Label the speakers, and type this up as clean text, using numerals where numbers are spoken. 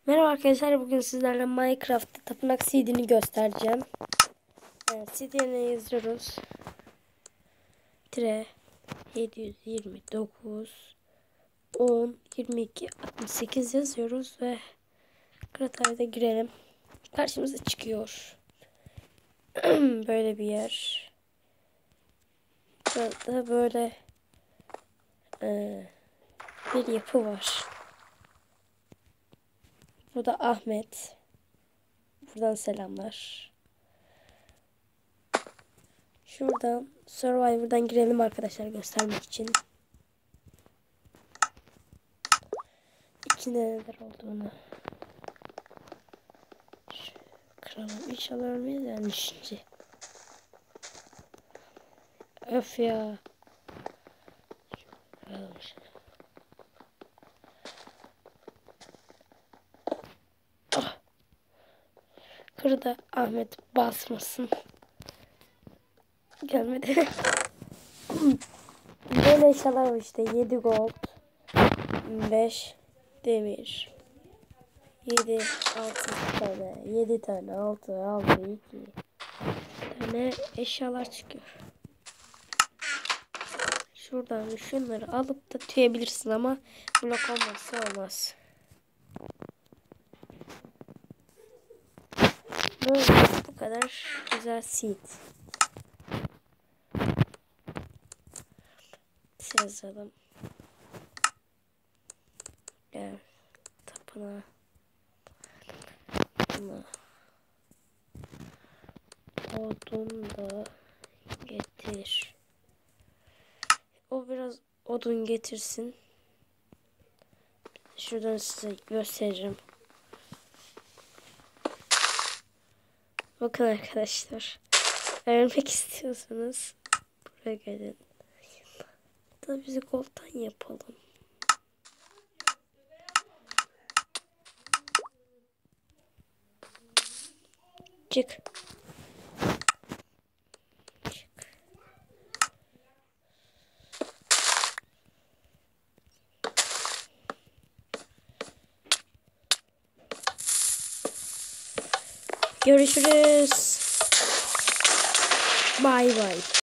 Speaker 1: Merhaba arkadaşlar, bugün sizlerle Minecraft'ta tapınak seed'ini göstereceğim. Seed yerine yazıyoruz. Tire 729 10 22 68 yazıyoruz ve krater'de girelim. Karşımıza çıkıyor. Böyle bir yer. Burada böyle bir yapı var. Bu da Ahmet. Buradan selamlar. Şuradan Survivor'dan girelim arkadaşlar göstermek için. İçinde neler olduğunu. Kıralım. İnşallah ölmeyiz yani şimdi. Öf ya. Kıralım. Ah. Kırda Ahmet basmasın. Gelmedi. Böyle eşyalar var işte. 7 gold. 5 demir. 7 6 tane. 7 tane. 6 2 tane eşyalar çıkıyor. Şuradan şunları alıp da tüyebilirsin ama blok olmazsa olmaz. Böyle bu kadar güzel seed. Yazalım. Gel tapınağa. Odun da getir. O biraz odun getirsin. Şuradan size göstereceğim. Bakın arkadaşlar. Ölmek istiyorsanız buraya gelin. Da bizi koltan yapalım. Çık. Görüşürüz. Bay bay.